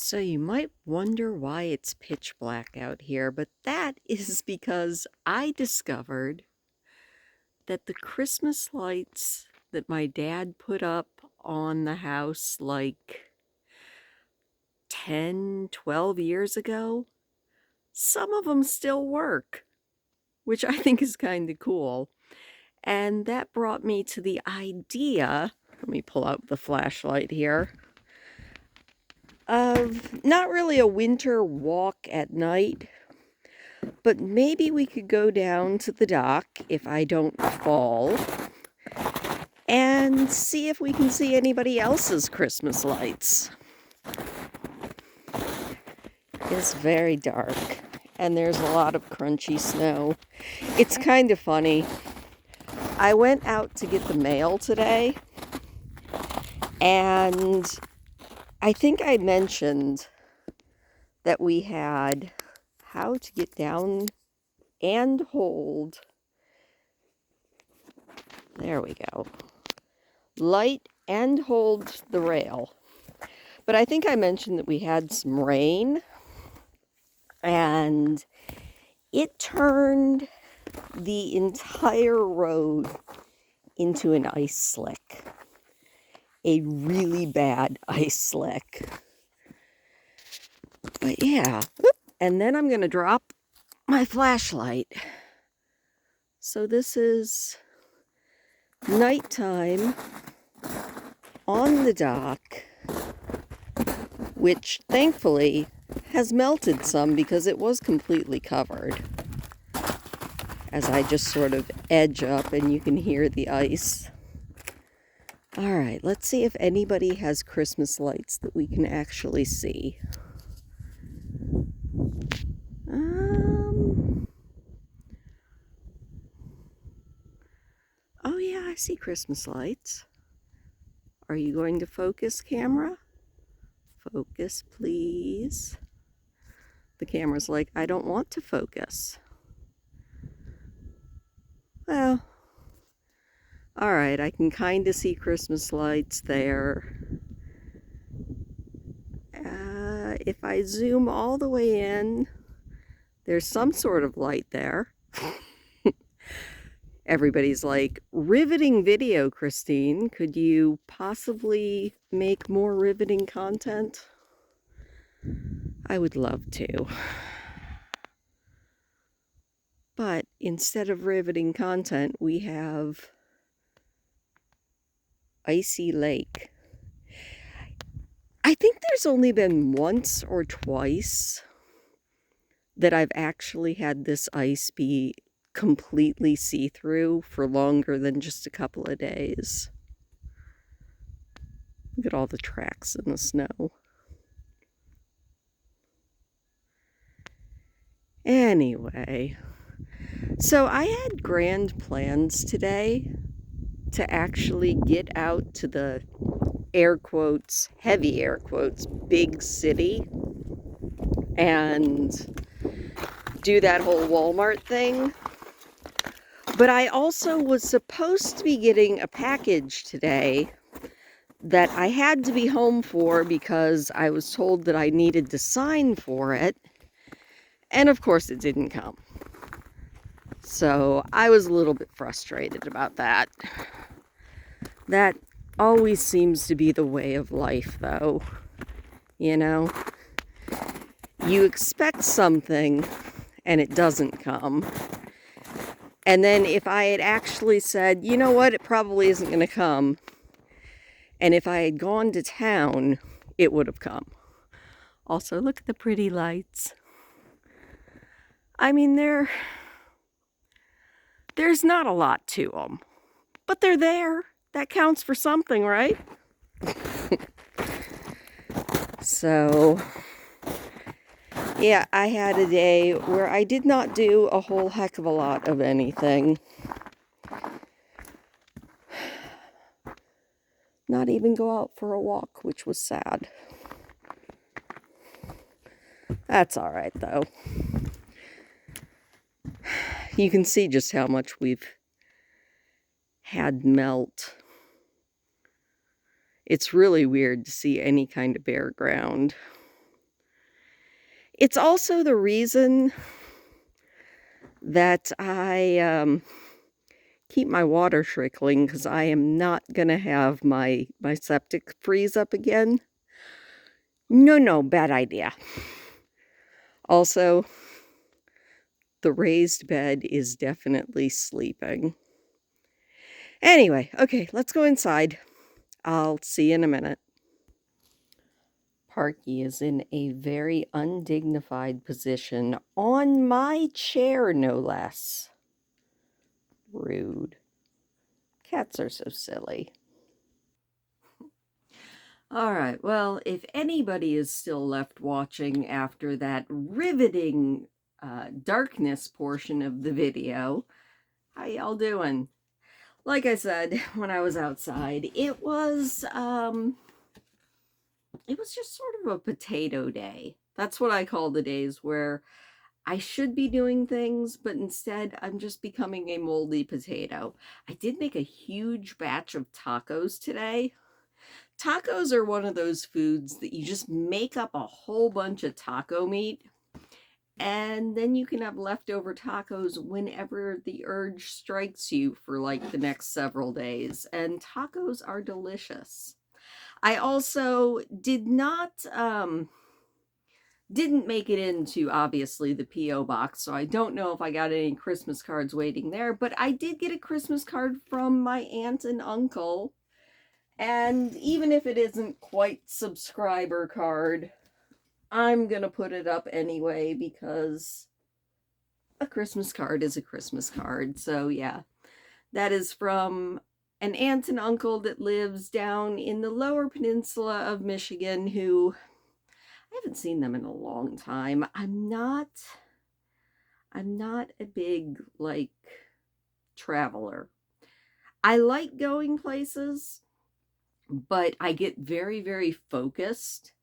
So you might wonder why it's pitch black out here, but that is because I discovered that the Christmas lights that my dad put up on the house like 10, 12 years ago, some of them still work, which I think is kind of cool. And that brought me to the idea, let me pull out the flashlight here, of not really a winter walk at night, but maybe we could go down to the dock if I don't fall and see if we can see anybody else's Christmas lights. It's very dark and there's a lot of crunchy snow. It's kind of funny. I went out to get the mail today and I think I mentioned that we had how to get down and hold. There we go. Light and hold the rail. But I think I mentioned that we had some rain and it turned the entire road into an ice slick. A really bad ice slick. But yeah, and then I'm going to drop my flashlight. So this is nighttime on the dock, which thankfully has melted some because it was completely covered. As I just sort of edge up and you can hear the ice. All right, let's see if anybody has Christmas lights that we can actually see. Oh yeah, I see Christmas lights. Are you going to focus, camera? Focus, please. The camera's like, I don't want to focus. Well, all right, I can kind of see Christmas lights there. If I zoom all the way in, there's some sort of light there. Everybody's like, riveting video, Christine. Could you possibly make more riveting content? I would love to. But instead of riveting content, we have Icy Lake. I think there's only been once or twice that I've actually had this ice be completely see-through for longer than just a couple of days. Look at all the tracks in the snow. Anyway, so I had grand plans today to actually get out to the air quotes, heavy air quotes, big city and do that whole Walmart thing. But I also was supposed to be getting a package today that I had to be home for because I was told that I needed to sign for it. And of course it didn't come. So I was a little bit frustrated about that. That always seems to be the way of life, though. You know? You expect something and it doesn't come. And then if I had actually said, you know what, it probably isn't going to come. And if I had gone to town, it would have come. Also, look at the pretty lights. I mean, there's not a lot to them, but they're there. That counts for something, right? So, yeah, I had a day where I did not do a whole heck of a lot of anything. Not even go out for a walk, which was sad. That's all right, though. You can see just how much we've had melt. It's really weird to see any kind of bare ground. It's also the reason that I keep my water trickling, because I am not gonna have my septic freeze up again. No, bad idea. Also, the raised bed is definitely sleeping. Anyway, okay, let's go inside. I'll see you in a minute. Parky is in a very undignified position on my chair, no less. Rude. Cats are so silly. All right, well, if anybody is still left watching after that riveting darkness portion of the video, how y'all doing? Like I said, when I was outside, it was just sort of a potato day. That's what I call the days where I should be doing things, but instead I'm just becoming a moldy potato. I did make a huge batch of tacos today. Tacos are one of those foods that you just make up a whole bunch of taco meat, and then you can have leftover tacos whenever the urge strikes you for like the next several days. And tacos are delicious. I also didn't make it into, obviously, the P.O. box, so I don't know if I got any Christmas cards waiting there, but I did get a Christmas card from my aunt and uncle, and even if it isn't quite subscriber card, I'm gonna put it up anyway, because a Christmas card is a Christmas card. So yeah, that is from an aunt and uncle that lives down in the lower peninsula of Michigan, who I haven't seen them in a long time. I'm not a big, like, traveler. I like going places, but I get very, very focused.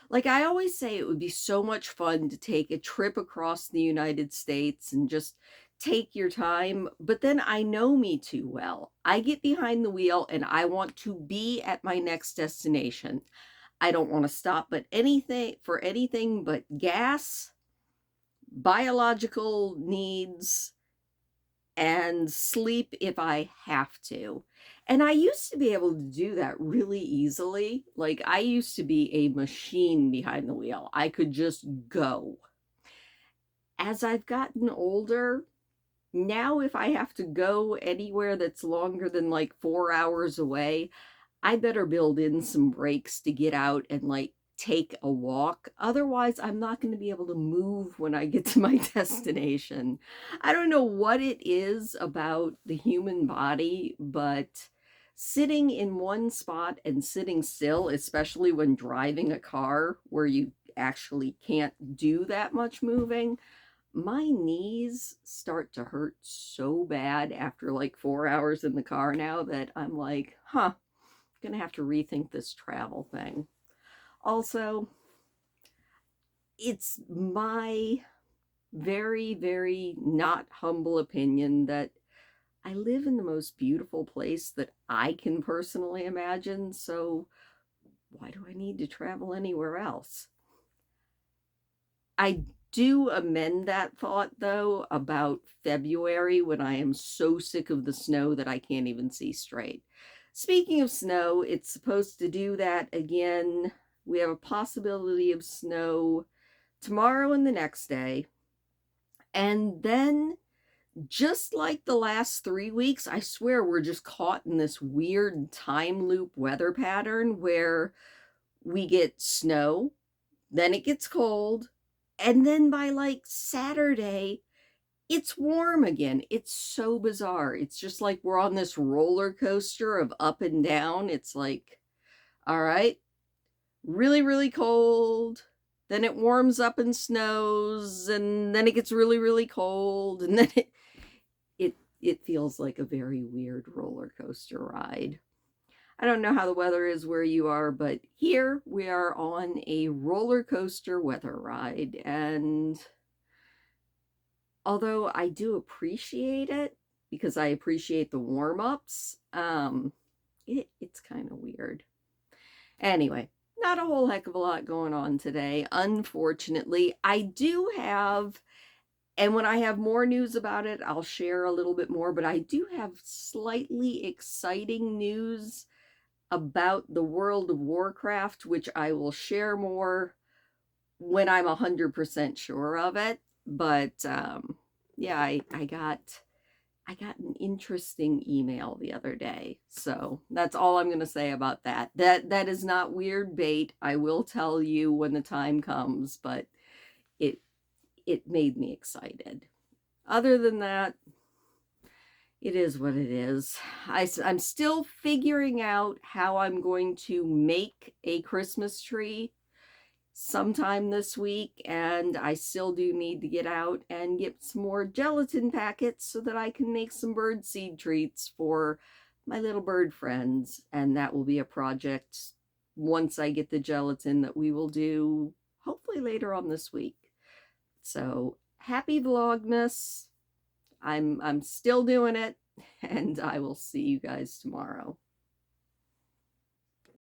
Like, I always say it would be so much fun to take a trip across the United States and just take your time, but then I know me too well. I get behind the wheel and I want to be at my next destination. I don't want to stop for anything but gas, biological needs, and sleep if I have to. And I used to be able to do that really easily. Like, I used to be a machine behind the wheel. I could just go. As I've gotten older, now if I have to go anywhere that's longer than like 4 hours away, I better build in some breaks to get out and like take a walk. Otherwise, I'm not going to be able to move when I get to my destination. I don't know what it is about the human body, but sitting in one spot and sitting still, especially when driving a car where you actually can't do that much moving, my knees start to hurt so bad after like 4 hours in the car now that I'm like, gonna have to rethink this travel thing. Also, it's my very, very not humble opinion that I live in the most beautiful place that I can personally imagine, so why do I need to travel anywhere else? I do amend that thought, though, about February, when I am so sick of the snow that I can't even see straight. Speaking of snow, it's supposed to do that again. We have a possibility of snow tomorrow and the next day. And then, just like the last 3 weeks, I swear we're just caught in this weird time loop weather pattern where we get snow, then it gets cold, and then by like Saturday, it's warm again. It's so bizarre. It's just like we're on this roller coaster of up and down. It's like, all right, really, really cold. Then it warms up and snows, and then it gets really, really cold, and then it feels like a very weird roller coaster ride. I don't know how the weather is where you are, but here we are on a roller coaster weather ride. And although I do appreciate it, because I appreciate the warm-ups, it's kind of weird. Anyway, not a whole heck of a lot going on today, unfortunately. I do have, and when I have more news about it, I'll share a little bit more, but I do have slightly exciting news about the World of Warcraft, which I will share more when I'm 100% sure of it. But yeah, I got an interesting email the other day. So that's all I'm going to say about that. That is not weird bait. I will tell you when the time comes, but it it made me excited. Other than that, it is what it is. I'm still figuring out how I'm going to make a Christmas tree sometime this week, and I still do need to get out and get some more gelatin packets so that I can make some bird seed treats for my little bird friends, and that will be a project once I get the gelatin that we will do hopefully later on this week. So happy Vlogmas. I'm still doing it, and I will see you guys tomorrow.